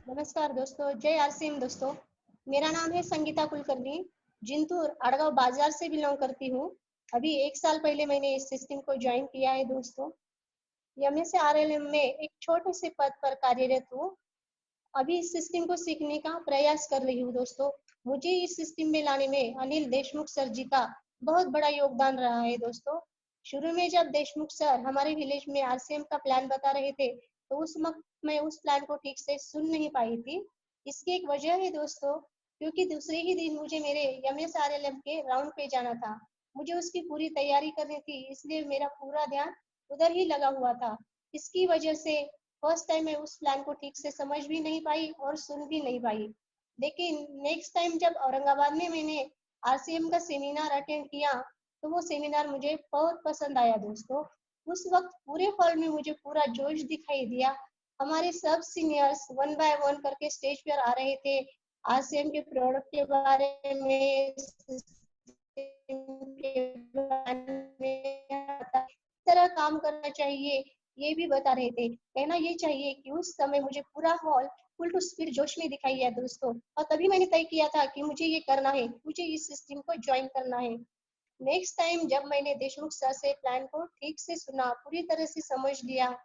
नमस्कार दोस्तों, जय आरसीएम दोस्तों। मेरा नाम है संगीता कुलकर्णी। जिंतूर अड़गांव बाजार से बिलोंग करती हूँ। अभी 1 साल पहले मैंने इस सिस्टम को ज्वाइन किया है दोस्तों। एमएससी आरएलएम में एक छोटे से पद पर कार्यरत हूँ। अभी इस सिस्टम को सीखने का प्रयास कर रही हूँ दोस्तों। मुझे इस सिस्टम में लाने में अनिल देशमुख सर जी का बहुत बड़ा योगदान रहा है दोस्तों। शुरू में जब देशमुख सर हमारे विलेज में आरसीएम का प्लान बता रहे थे, तो उस वक्त मैं उस प्लान को ठीक से सुन नहीं पाई थी। इसकी एक वजह है दोस्तों, क्योंकि दूसरे ही दिन मुझे मेरे एमएसआरएलएम के राउंड पे जाना था। मुझे उसकी पूरी तैयारी करनी थी, इसलिए मेरा पूरा ध्यान उधर ही लगा हुआ था। इसकी वजह से फर्स्ट टाइम मैं उस प्लान को ठीक से समझ भी नहीं पाई और सुन भी नहीं पाई। लेकिन नेक्स्ट टाइम जब औरंगाबाद में मैंने आरसीएम का सेमिनार अटेंड किया, तो वो सेमिनार मुझे बहुत पसंद आया दोस्तों। उस वक्त पूरे हॉल में मुझे पूरा जोश दिखाई दिया। हमारे सब सीनियर्स वन बाय वन करके स्टेज पर आ रहे थे। आरसीएम के प्रोडक्ट के बारे में, के बारे में तरह काम करना चाहिए, ये भी बता रहे थे। कहना ये चाहिए कि उस समय मुझे पूरा हॉल फुल टू स्पीड जोश में दिखाई दिया दोस्तों। और तभी मैंने तय किया था कि मुझे ये करना है, मुझे इस सिस्टम को ज्वाइन करना है। नेक्स्ट टाइम जब मैंने देशमुख सर से प्लान को ठीक से सुना, पूरी तरह से समझ लिया,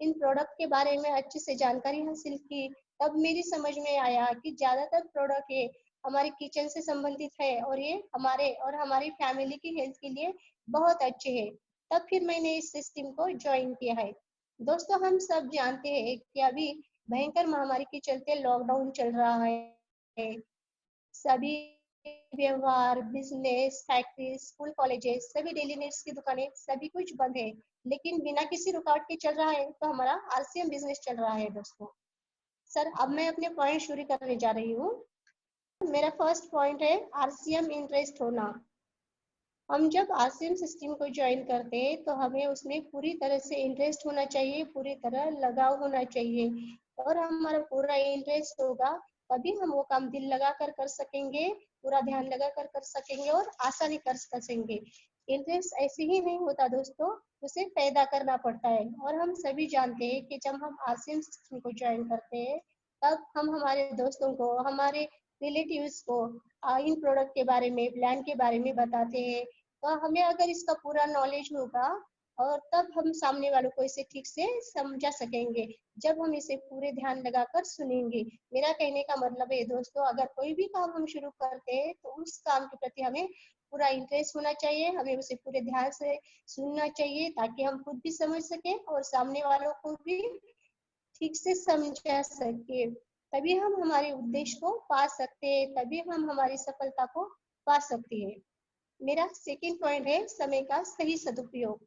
इन प्रोडक्ट के बारे में अच्छे से जानकारी हासिल की, तब मेरी समझ में आया कि ज्यादातर प्रोडक्ट ये हमारे किचन से संबंधित है और ये हमारे और हमारी फैमिली की हेल्थ के लिए बहुत अच्छे हैं। तब फिर मैंने इस सिस्टम को ज्वाइन किया है दोस्तों। हम सब जानते हैं कि अभी भयंकर महामारी के चलते लॉकडाउन चल रहा है। सभी व्यवहार, बिजनेस, फैक्ट्री, स्कूल, कॉलेजेस, सभी डेली नीड्स की दुकानें, सभी कुछ बंद है। लेकिन बिना किसी रुकावट के चल रहा है, तो हमारा आरसीएम बिजनेस चल रहा है दोस्तों। सर, अब मैं अपने पॉइंट शुरू करने जा रही हूँ। मेरा फर्स्ट पॉइंट है आरसीएम इंटरेस्ट होना। हम जब आरसीएम सिस्टम को ज्वाइन करते हैं, तो हमें उसमें पूरी तरह से इंटरेस्ट होना चाहिए, पूरी तरह लगाव होना चाहिए। और हमारा पूरा इंटरेस्ट होगा, तभी हम वो काम दिल लगा कर सकेंगे, पूरा ध्यान लगा कर सकेंगे और आसानी कर सकेंगे। इंटरेस्ट ऐसे ही नहीं होता दोस्तों, उसे पैदा करना पड़ता है। और हम सभी जानते हैं कि जब हम आरसीएम सिस्टम को ज्वाइन करते हैं, तब हम हमारे दोस्तों को, हमारे रिलेटिव्स को इन प्रोडक्ट के बारे में, प्लान के बारे में बताते हैं। तो हमें अगर इसका पूरा नॉलेज होगा, और तब हम सामने वालों को इसे ठीक से समझा सकेंगे, जब हम इसे पूरे ध्यान लगाकर सुनेंगे। मेरा कहने का मतलब है दोस्तों, अगर कोई भी काम हम शुरू करते हैं, तो उस काम के प्रति हमें पूरा इंटरेस्ट होना चाहिए, हमें उसे पूरे ध्यान से सुनना चाहिए, ताकि हम खुद भी समझ सके और सामने वालों को भी ठीक से समझा सके। तभी हम हमारे उद्देश्य को पा सकते हैं, तभी हम हमारी सफलता को पा सकते हैं। मेरा सेकंड पॉइंट है समय का सही सदुपयोग।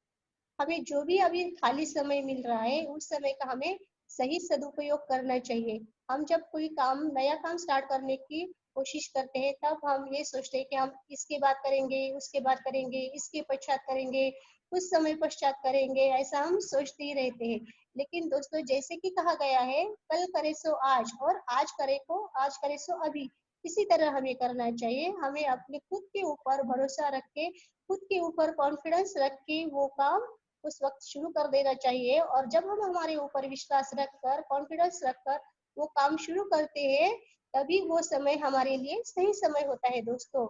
हमें जो भी अभी खाली समय मिल रहा है, उस समय का हमें सही सदुपयोग करना चाहिए। हम जब कोई काम, नया काम स्टार्ट करने की कोशिश करते हैं, तब हम ये सोचते हैं कि हम इसके बाद करेंगे, उसके बाद करेंगे, इसके पश्चात करेंगे, कुछ समय पश्चात करेंगे, ऐसा हम सोचते ही रहते हैं। लेकिन दोस्तों, जैसे कि कहा गया है, कल करे सो आज और आज करे सो अभी। इसी तरह हमें करना चाहिए। हमें अपने खुद के ऊपर भरोसा रख के, खुद के ऊपर कॉन्फिडेंस रख के वो काम उस वक्त शुरू कर देना चाहिए। और जब हम हमारे ऊपर विश्वास रखकर, कॉन्फिडेंस रखकर वो काम शुरू करते हैं, तभी वो समय हमारे लिए सही समय होता है दोस्तों।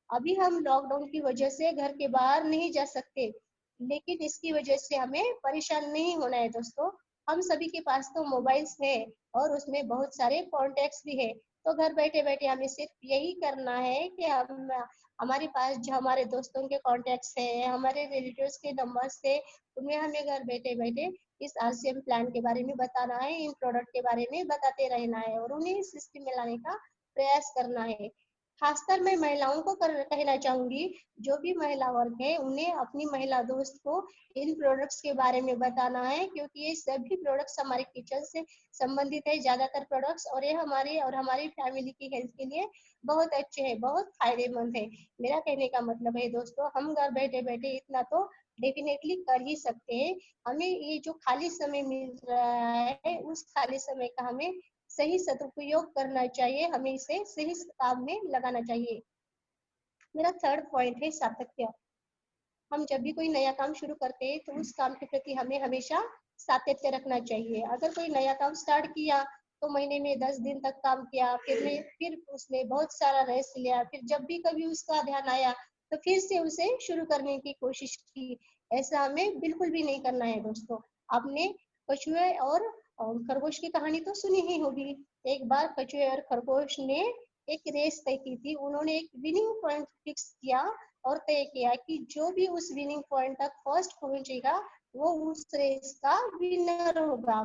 अभी हम लॉकडाउन की वजह से घर के बाहर नहीं जा सकते, लेकिन इसकी वजह से हमें परेशान नहीं होना है दोस्तों। हम सभी के पास तो मोबाइल्स है, और उसमें बहुत सारे कॉन्टेक्ट्स भी है। तो घर बैठे बैठे हमें सिर्फ यही करना है कि हम हमारे पास जो हमारे दोस्तों के कॉन्टेक्ट्स है, हमारे रिलेटिव्स के नंबर्स है, उन्हें हमें घर बैठे बैठे इस आरसीएम प्लान के बारे में बताना है, इन प्रोडक्ट के बारे में बताते रहना है, और उन्हें इस सिस्टम में लाने का प्रयास करना है। खासकर मैं महिलाओं को कहना चाहूंगी, जो भी महिला वर्ग है, उन्हें अपनी महिला दोस्त को इन प्रोडक्ट्स के बारे में बताना है, क्योंकि ये सभी प्रोडक्ट्स हमारे किचन से संबंधित है, ज्यादातर प्रोडक्ट्स, और ये हमारे और हमारी फैमिली की हेल्थ के लिए बहुत अच्छे हैं, बहुत फायदेमंद है। मेरा कहने का मतलब है दोस्तों, हम घर बैठे बैठे इतना तो डेफिनेटली कर ही सकते हैं। हमें ये जो खाली समय मिल रहा है, उस खाली समय का हमें सही सदुपयोग करना चाहिए, हमें इसे सही काम में लगाना चाहिए। मेरा थर्ड पॉइंट है सातत्य। हम जब भी कोई नया काम शुरू करते हैं, तो उस काम के प्रति हमें हमेशा सातत्य रखना चाहिए। अगर कोई नया काम स्टार्ट किया, तो महीने में 10 दिन तक काम किया, फिर उसने बहुत सारा रेस्ट लिया, फिर जब भी कभी उसका ध्यान आया तो फिर से उसे शुरू करने की कोशिश की। ऐसा हमें बिल्कुल भी नहीं करना है दोस्तों। आपने कछुए और खरगोश की कहानी तो सुनी ही होगी। एक बार कछुए और खरगोश ने एक रेस तय की थी। उन्होंने एक विनिंग पॉइंट फिक्स किया और तय किया कि जो भी उस विनिंग पॉइंट तक फर्स्ट पहुंचेगा वो उस रेस का विनर होगा।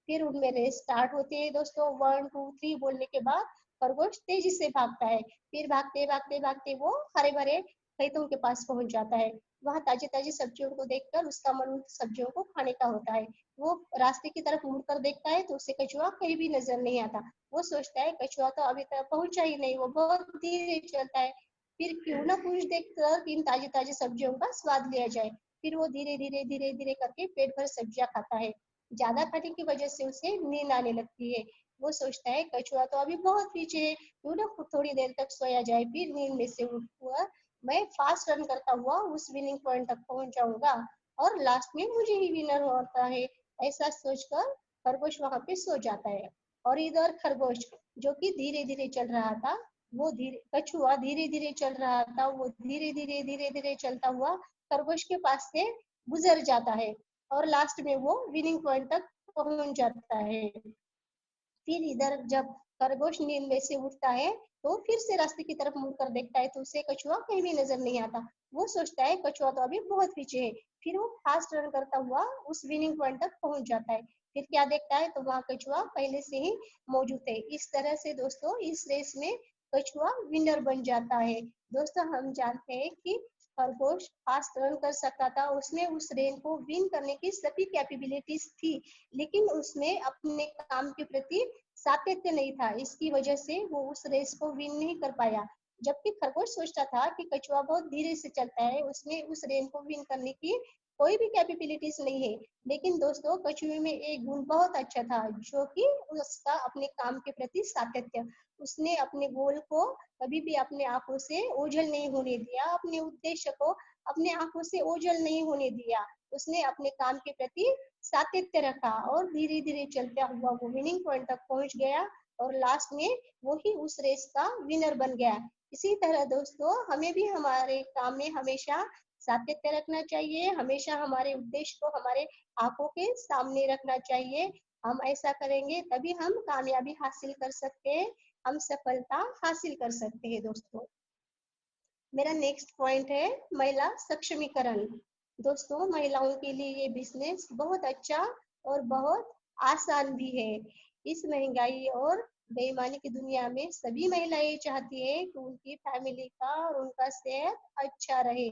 फिर उनमें रेस स्टार्ट होती है दोस्तों। 1 2 3 बोलने के बाद खरगोश तेजी से भागता है। फिर भागते भागते भागते वो हरे भरे खेतों के पास पहुंच जाता है। वहां ताजी ताजी सब्जियों को देखकर उसका मन उन सब्जियों को खाने का होता है। वो रास्ते की तरफ मुड़कर देखता है तो उसे कछुआ कहीं भी नजर नहीं आता। वो सोचता है कछुआ तो अभी तक पहुंचा ही नहीं, वो बहुत धीरे चलता है। फिर क्यों ना कुछ देखकर इन ताजी ताजी सब्जियों का स्वाद लिया जाए। फिर वो धीरे धीरे करके पेट भर सब्जियां खाता है। ज्यादा खाने की वजह से उसे नींद आने लगती है। वो सोचता है कछुआ तो अभी बहुत पीछे है, क्यों ना थोड़ी देर तक सोया जाए। फिर नींद में से उठकर मैं फास्ट रन करता हुआ उस विनिंग पॉइंट तक पहुंच जाऊंगा और लास्ट में मुझे ही विनर होता है। ऐसा सोचकर खरगोश वहां पे सो जाता है। और इधर खरगोश जो कि धीरे धीरे चल रहा था, वो धीरे कछुआ धीरे धीरे चल रहा था, वो धीरे धीरे चलता हुआ खरगोश के पास से गुजर जाता है और लास्ट में वो विनिंग पॉइंट तक पहुंच जाता है। फिर इधर जब खरगोश नींद में से उठता है तो फिर से रास्ते की तरफ मुड़कर देखता है तो उसे कछुआ कहीं भी नजर नहीं आता। वो सोचता है कछुआ तो अभी बहुत पीछे है। फिर वो फास्ट रन करता हुआ उस विनिंग पॉइंट तक पहुंच जाता है। फिर क्या देखता है तो वहां कछुआ पहले से ही मौजूद है। इस तरह से दोस्तों इस रेस में कछुआ विनर बन जाता है। दोस्तों हम जानते हैं कि खरगोश फास्ट रन कर सकता था, उसमें उस रेन को विन करने की सभी कैपेबिलिटीज थी, लेकिन उसमें अपने काम के प्रति सातत्य नहीं था। इसकी वजह से वो उस रेस को विन नहीं कर पाया। जबकि खरगोश सोचता था कि कछुआ बहुत धीरे से चलता है, उसमें उस रेन को विन करने की कोई भी कैपेबिलिटीज नहीं है। लेकिन दोस्तों कछुए में एक गुण बहुत अच्छा था, जो कि उसका अपने काम के प्रति सातत्य। उसने अपने गोल को कभी भी अपने आंखों से ओझल नहीं होने दिया, अपने उद्देश्य को अपने आंखों से ओझल नहीं होने दिया। उसने अपने काम के प्रति सातत्य रखा और धीरे धीरे चलता हुआ वो विनिंग पॉइंट तक पहुंच गया और लास्ट में वो ही उस रेस का विनर बन गया। इसी तरह दोस्तों हमें भी हमारे काम में हमेशा सातत्य रखना चाहिए, हमेशा हमारे उद्देश्य को हमारे आंखों के सामने रखना चाहिए। हम ऐसा करेंगे तभी हम कामयाबी हासिल कर सकते हैं, हम सफलता हासिल कर सकते हैं दोस्तों। मेरा नेक्स्ट पॉइंट है महिला सक्षमीकरण। दोस्तों महिलाओं के लिए ये बिजनेस बहुत अच्छा और बहुत आसान भी है। इस महंगाई और बेईमानी की दुनिया में सभी महिलाएं चाहती है कि उनकी फैमिली का और उनका सेहत अच्छा रहे।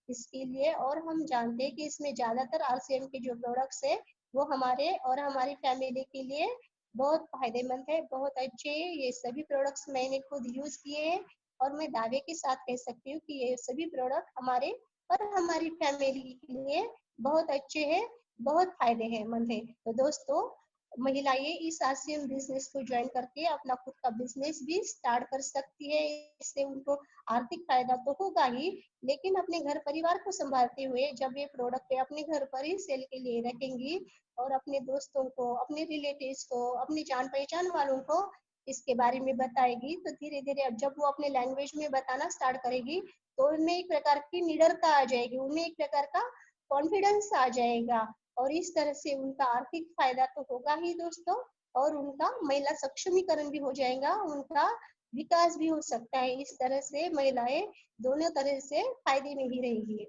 इसके लिए और हम जानते हैं कि इसमें ज्यादातर आरसीएम के जो प्रोडक्ट्स है वो हमारे और हमारी फैमिली के लिए बहुत फायदेमंद है, बहुत अच्छे। ये सभी प्रोडक्ट्स मैंने खुद यूज किए हैं और मैं दावे के साथ कह सकती हूँ कि ये सभी प्रोडक्ट हमारे और हमारी फैमिली के लिए बहुत अच्छे हैं, बहुत फायदेमंद है। तो दोस्तों महिलाएं इस आरसीएम बिजनेस को ज्वाइन करके अपना खुद का बिजनेस भी स्टार्ट कर सकती है। इससे उनको आर्थिक फायदा तो होगा ही, लेकिन अपने घर परिवार को संभालते हुए जब ये प्रोडक्ट अपने घर पर ही सेल के लिए रखेंगी और अपने दोस्तों को, अपने रिलेटिव्स को, अपनी जान पहचान वालों को इसके बारे में बताएगी तो धीरे धीरे अब जब वो अपने लैंग्वेज में बताना स्टार्ट करेगी तो उनमें एक प्रकार की निडरता आ जाएगी, उनमें एक प्रकार का कॉन्फिडेंस आ जाएगा और इस तरह से उनका आर्थिक फायदा तो होगा ही दोस्तों और उनका महिला सक्षमीकरण भी हो जाएगा, उनका विकास भी हो सकता है। इस तरह से महिलाएं दोनों तरह से फायदे में ही रहेगी।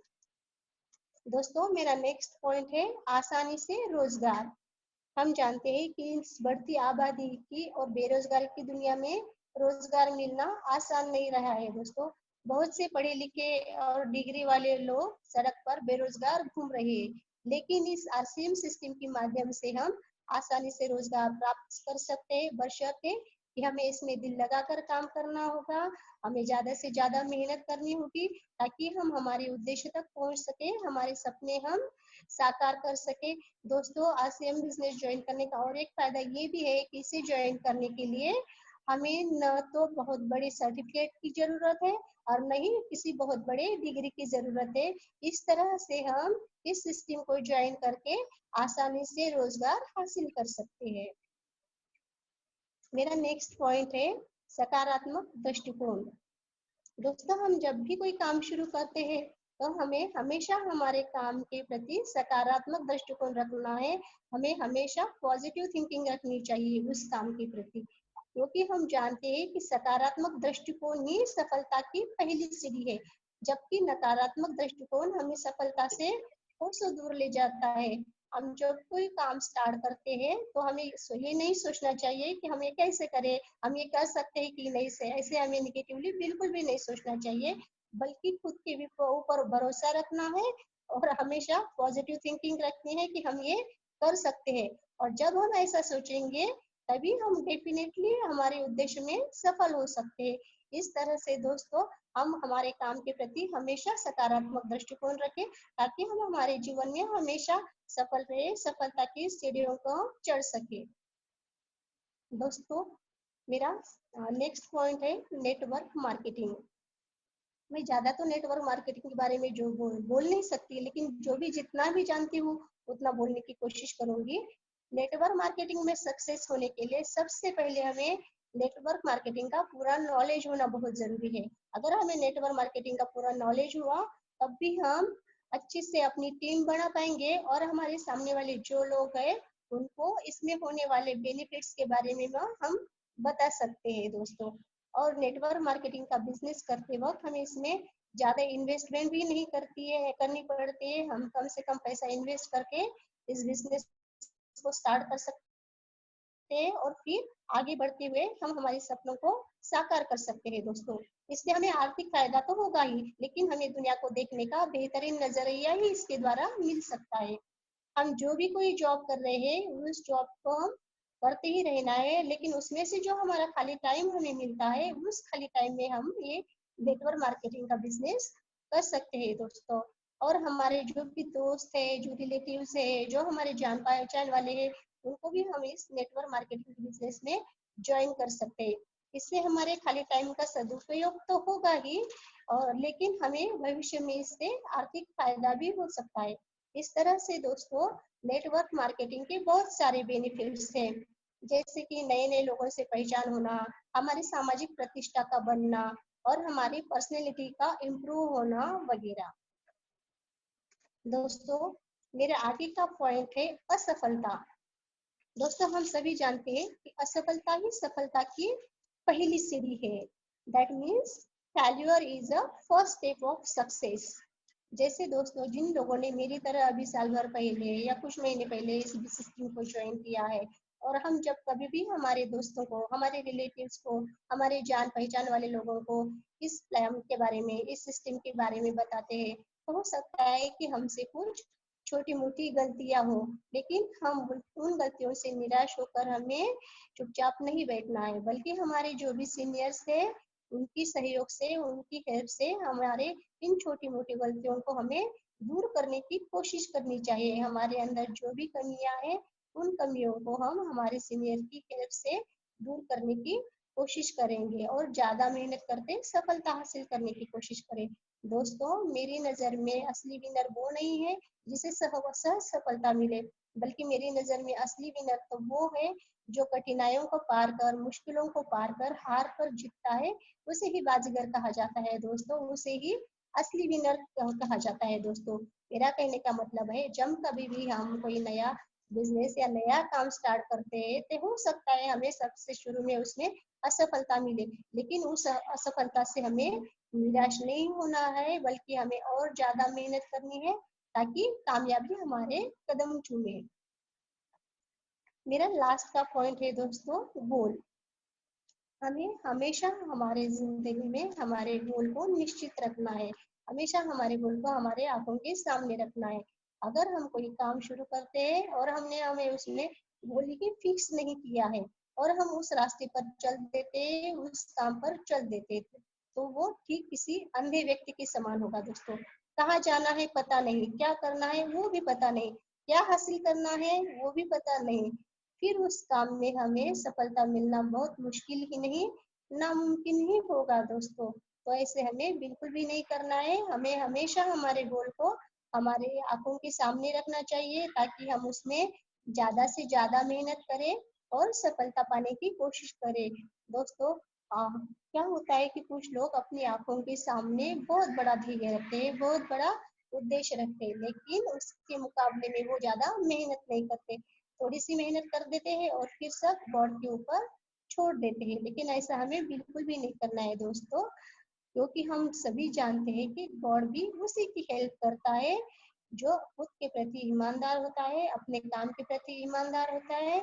दोस्तों मेरा नेक्स्ट पॉइंट है आसानी से रोजगार। हम जानते हैं कि इस बढ़ती आबादी की और बेरोजगारी की दुनिया में रोजगार मिलना आसान नहीं रहा है दोस्तों। बहुत से पढ़े लिखे और डिग्री वाले लोग सड़क पर बेरोजगार घूम रहे हैं, लेकिन इस आरसीएम सिस्टम के माध्यम से हम आसानी से रोजगार प्राप्त कर सकते हैं, बशर्ते कि हमें इसमें दिल लगाकर काम करना होगा, हमें ज्यादा से ज्यादा मेहनत करनी होगी ताकि हम हमारे उद्देश्य तक पहुंच सके, हमारे सपने हम साकार कर सके। दोस्तों आरसीएम बिजनेस ज्वाइन करने का और एक फायदा ये भी है कि इसे ज्वाइन करने के लिए हमें न तो बहुत बड़े सर्टिफिकेट की जरूरत है और न ही किसी बहुत बड़े डिग्री की जरूरत है। इस तरह से हम इस सिस्टम को ज्वाइन करके आसानी से रोजगार हासिल कर सकते हैं। मेरा नेक्स्ट पॉइंट है सकारात्मक दृष्टिकोण। दोस्तों, हम जब भी कोई काम शुरू करते हैं तो हमें हमेशा हमारे काम के प्रति सकारात्मक दृष्टिकोण रखना है। हमें हमेशा पॉजिटिव थिंकिंग रखनी चाहिए उस काम के प्रति, क्योंकि हम जानते हैं कि सकारात्मक दृष्टिकोण ही सफलता की पहली सीढ़ी है, जबकि नकारात्मक दृष्टिकोण हमें सफलता से कोसों दूर ले जाता है। हम जब कोई काम स्टार्ट करते हैं तो हमें ये नहीं सोचना चाहिए कि हम ये कैसे करें, हम ये कर सकते हैं कि नहीं, से ऐसे हमें निगेटिवली बिल्कुल भी नहीं सोचना चाहिए, बल्कि खुद के भी ऊपर भरोसा रखना है और हमेशा पॉजिटिव थिंकिंग रखनी है कि हम ये कर सकते हैं। और जब हम ऐसा सोचेंगे तभी हम डेफिनेटली हमारे उद्देश्य में सफल हो सकते हैं। इस तरह से दोस्तों, हम हमारे काम के प्रति हमेशा सकारात्मक दृष्टिकोण रखें, ताकि हम हमारे जीवन में हमेशा सफल रहे, सफलता की सीढ़ियों को चढ़ सके। दोस्तों, मेरा नेक्स्ट पॉइंट है नेटवर्क मार्केटिंग। मैं ज्यादा तो नेटवर्क मार्केटिंग के बारे में जो बोल नहीं सकती, लेकिन जो भी जितना भी जानती हूँ उतना बोलने की कोशिश करूंगी। नेटवर्क मार्केटिंग में सक्सेस होने के लिए सबसे पहले हमें नेटवर्क मार्केटिंग का पूरा नॉलेज होना बहुत जरूरी है। अगर हमें नेटवर्क मार्केटिंग का पूरा नॉलेज हुआ तब भी हम अच्छे से अपनी टीम बना पाएंगे और हमारे सामने वाले जो लोग हैं उनको इसमें होने वाले बेनिफिट्स के बारे में हम बता सकते हैं दोस्तों। और नेटवर्क मार्केटिंग का बिजनेस करते वक्त हमें इसमें ज्यादा इन्वेस्टमेंट भी नहीं करनी पड़ती है। हम कम से कम पैसा इन्वेस्ट करके इस बिजनेस को स्टार्ट कर सकते हैं और फिर आगे बढ़ते हुए हम हमारे सपनों को साकार कर सकते हैं दोस्तों। इससे हमें आर्थिक फायदा तो होगा ही, लेकिन हमें दुनिया को देखने का बेहतरीन नजरिया ही इसके द्वारा मिल सकता है। हम जो भी कोई जॉब कर रहे हैं उस जॉब को हम करते ही रहना है, लेकिन उसमें से जो हमारा खाली टाइम हमें मिलता है उस खाली टाइम में हम ये नेटवर्क मार्केटिंग का बिजनेस कर सकते हैं दोस्तों। और हमारे जो भी दोस्त है, जो रिलेटिव्स है, जो हमारे जान पहचान वाले हैं, उनको भी हम इस नेटवर्क मार्केटिंग बिजनेस में ज्वाइन कर सकते हैं। इससे हमारे खाली टाइम का सदुपयोग तो होगा ही, और लेकिन हमें भविष्य में इससे आर्थिक फायदा भी हो सकता है। इस तरह से दोस्तों, नेटवर्क मार्केटिंग के बहुत सारे बेनिफिट्स हैं, जैसे कि नए नए लोगों से पहचान होना, हमारी सामाजिक प्रतिष्ठा का बनना और हमारी पर्सनैलिटी का इम्प्रूव होना वगैरह। दोस्तों, मेरे आगे का पॉइंट है असफलता। दोस्तों, हम सभी जानते हैं कि असफलता ही सफलता की पहली सीढ़ी है। That means failure is a first step of success. जैसे दोस्तों, जिन लोगों ने मेरी तरह अभी साल भर पहले या कुछ महीने पहले इस सिस्टम को ज्वाइन किया है, और हम जब कभी भी हमारे दोस्तों को, हमारे रिलेटिव्स को, हमारे जान पहचान वाले लोगों को इस प्लान के बारे में, इस सिस्टम के बारे में बताते हैं, तो हो सकता है कि हमसे कुछ छोटी मोटी गलतियां हो, लेकिन हम उन गलतियों से निराश होकर हमें चुपचाप नहीं बैठना है, बल्कि हमारे जो भी सीनियर्स है उनकी सहयोग से, उनकी हेल्प से हमारे इन छोटी मोटी गलतियों को हमें दूर करने की कोशिश करनी चाहिए। हमारे अंदर जो भी कमियां हैं उन कमियों को हम हमारे सीनियर की हेल्प से दूर करने की कोशिश करेंगे और ज्यादा मेहनत करते सफलता हासिल करने की कोशिश करें। दोस्तों, मेरी नजर में असली विनर वो नहीं है जिसे सहज सफलता मिले, बल्कि मेरी नजर में असली विनर तो वो है जो कठिनाइयों को पार कर, मुश्किलों को पार कर हार पर जीतता है। उसे ही बाजीगर कहा जाता है दोस्तों, उसे ही असली विनर कहा जाता है दोस्तों। मेरा कहने का मतलब है, जब कभी भी हम कोई नया बिजनेस या नया काम स्टार्ट करते हैं तो हो सकता है हमें सबसे शुरू में उसमें असफलता मिले, लेकिन उस असफलता से हमें निराश नहीं होना है, बल्कि हमें और ज्यादा मेहनत करनी है ताकि कामयाबी हमारे कदम चूमे। मेरा लास्ट का पॉइंट है दोस्तों, गोल। हमें हमेशा हमारे जिंदगी में हमारे गोल को निश्चित रखना है, हमेशा हमारे गोल को हमारे आंखों के सामने रखना है। अगर हम कोई काम शुरू करते हैं और हमने हमें उसमें गोल ही फिक्स नहीं किया है और हम उस रास्ते पर चल देते, उस काम पर चल देते, तो वो ठीक किसी अंधे व्यक्ति के समान होगा दोस्तों। कहाँ जाना है पता नहीं, क्या करना है वो भी पता नहीं, क्या हासिल करना है वो भी पता नहीं, फिर उस काम में हमें सफलता मिलना बहुत मुश्किल ही नहीं, नामुमकिन ही होगा दोस्तों। तो ऐसे हमें बिल्कुल भी नहीं करना है। हमें हमेशा हमारे गोल को हमारे आंखों के सामने रखना चाहिए ताकि हम उसमें ज्यादा से ज्यादा मेहनत करें और सफलता पाने की कोशिश करें। दोस्तों क्या होता है कि कुछ लोग अपनी आंखों के सामने बहुत बड़ा ध्येय रखते हैं, बहुत बड़ा उद्देश्य रखते हैं, लेकिन उसके मुकाबले में वो ज्यादा मेहनत नहीं करते, थोड़ी सी मेहनत कर देते हैं और फिर सब गॉड के ऊपर छोड़ देते हैं। लेकिन ऐसा हमें बिल्कुल भी नहीं करना है दोस्तों, क्योंकि हम सभी जानते हैं कि गॉड भी उसी की हेल्प करता है जो खुद के प्रति ईमानदार होता है, अपने काम के प्रति ईमानदार होता है,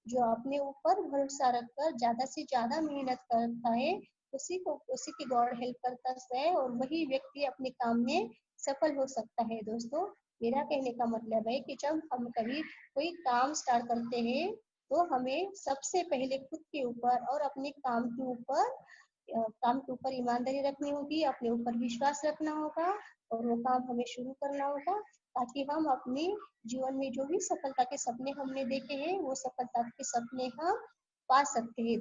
जो अपने ऊपर भरोसा रखकर ज्यादा से ज्यादा मेहनत करता है, उसी की गॉड हेल्प करता है और वही व्यक्ति अपने काम में सफल हो सकता है। दोस्तों मेरा कहने का मतलब है कि जब हम कभी कोई काम स्टार्ट करते हैं तो हमें सबसे पहले खुद के ऊपर और अपने काम के ऊपर ईमानदारी रखनी होगी, अपने ऊपर विश्वास रखना होगा और वो काम हमें शुरू करना होगा, ताकि हम अपने जीवन में जो भी सफलता के सपने हमने देखे हैं वो सफलता के सपने हम पा सकते हैं।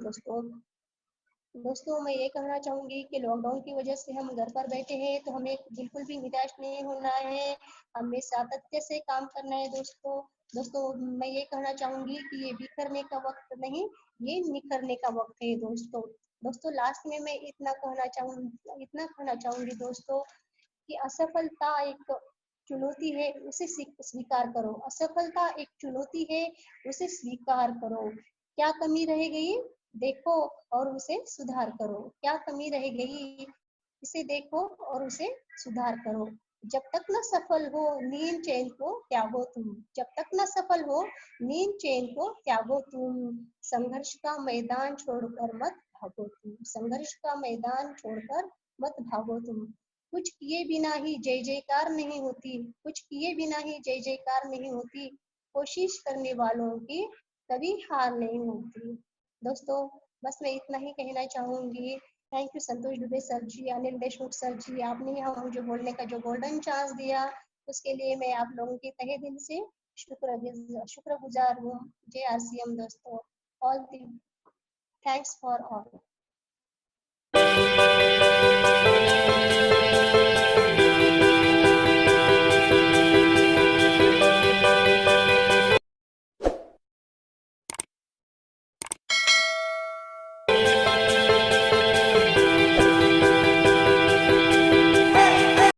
दोस्तों मैं ये कहना चाहूंगी कि लॉकडाउन की वजह से हम घर पर बैठे हैं तो हमें बिल्कुल भी निराश नहीं होना है, हमें सातत्य से काम करना है। दोस्तों मैं ये कहना चाहूंगी कि ये बिखरने का वक्त नहीं, ये निखरने का वक्त है। दोस्तों लास्ट में मैं इतना कहना चाहूंगी दोस्तों कि असफलता एक चुनौती है, उसे स्वीकार करो। असफलता एक चुनौती है, उसे स्वीकार करो। क्या कमी रह गई देखो और उसे सुधार करो। क्या कमी रह गई इसे देखो और उसे सुधार करो। जब तक न सफल हो नींद चैन को त्यागो तुम, जब तक न सफल हो नींद चैन को त्यागो तुम, संघर्ष का मैदान छोड़कर मत भागो तुम, संघर्ष का मैदान छोड़कर मत भागो तुम। कुछ किए बिना ही जय जयकार नहीं होती, कुछ किए बिना ही जय जयकार नहीं होती, कोशिश करने वालों की कभी हार नहीं होती। दोस्तों बस मैं इतना ही कहना चाहूंगी। Thank you Santosh Dubey sir ji, Anil Deshmukh sir ji, आपने यहाँ मुझे बोलने का जो गोल्डन चांस दिया उसके लिए मैं आप लोगों के तहे दिल से शुक्रगुजार हूँ। JRCM दोस्तों, all the thanks for all.